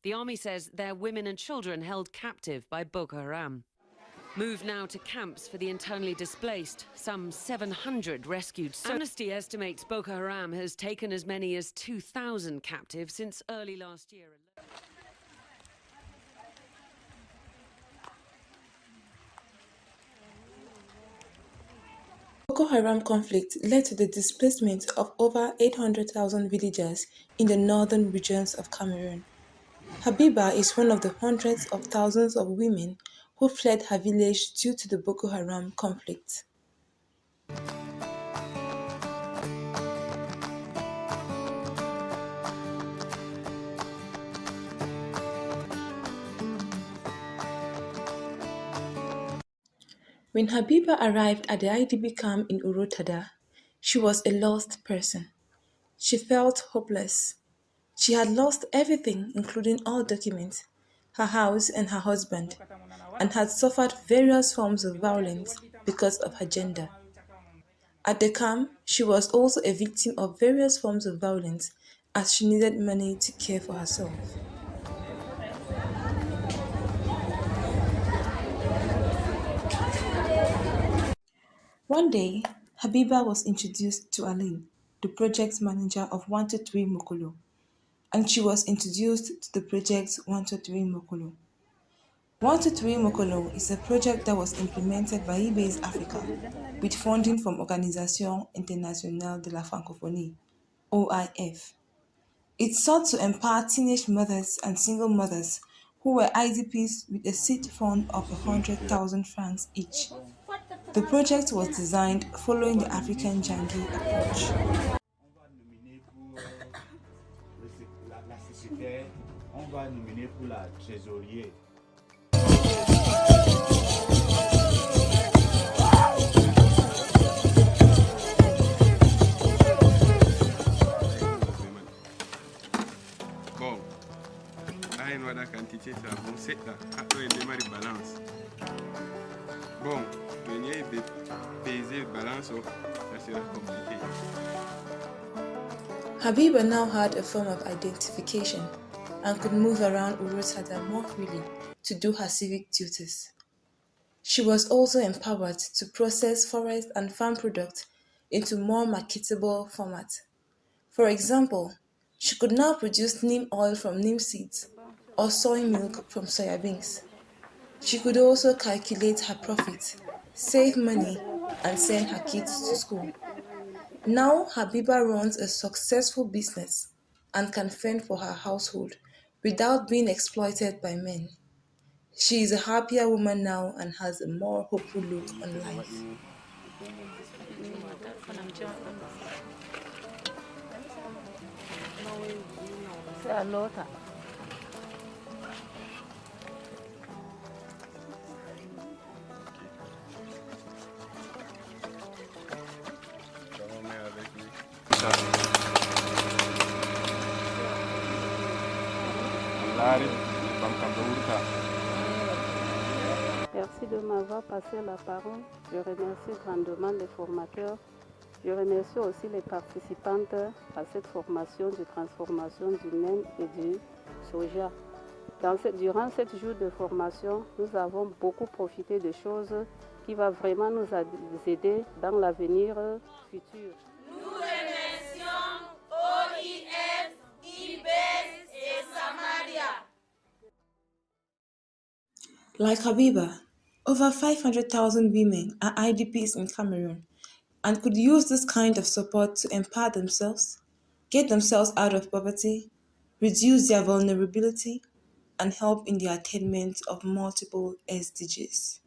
The army says they're women and children held captive by Boko Haram. Move now to camps for the internally displaced, some 700 rescued. Amnesty estimates Boko Haram has taken as many as 2,000 captives since early last year. Boko Haram conflict led to the displacement of over 800,000 villagers in the northern regions of Cameroon. Habiba is one of the hundreds of thousands of women who fled her village due to the Boko Haram conflict. When Habiba arrived at the IDP camp in Ouro Tada, she was a lost person. She felt hopeless. She had lost everything, including all documents, her house and her husband, and had suffered various forms of violence because of her gender. At the camp, she was also a victim of various forms of violence as she needed money to care for herself. One day, Habiba was introduced to Aline, the project manager of 123 Mokolo, and she was introduced to the project 123 Mokolo. 123 Mokolo is a project that was implemented by eBay's Africa with funding from Organisation Internationale de la Francophonie, OIF. It sought to empower teenage mothers and single mothers who were IDPs with a seed fund of 100,000 francs each. The project was designed following the African Jangi approach. On va nominer pour la trésorier. Bon, là, il y a une quantité, ça bon, c'est là. Après, il démarre la balance. Bon, venir de peser la balance, ça sera compliqué. Habiba now had a form of identification and could move around Ouro Tada more freely to do her civic duties. She was also empowered to process forest and farm products into more marketable formats. For example, she could now produce neem oil from neem seeds or soy milk from soya beans. She could also calculate her profits, save money, and send her kids to school. Now Habiba runs a successful business and can fend for her household without being exploited by men. She is a happier woman now and has a more hopeful look on life. Merci de m'avoir passé la parole. Je remercie grandement les formateurs. Je remercie aussi les participantes à cette formation de transformation du nem et du soja. Durant 7 jours de formation, nous avons beaucoup profité de choses qui vont vraiment nous aider dans l'avenir futur. Nous remercions OIF, IBES et Samaria. Like Habiba, over 500,000 women are IDPs in Cameroon and could use this kind of support to empower themselves, get themselves out of poverty, reduce their vulnerability, and help in the attainment of multiple SDGs.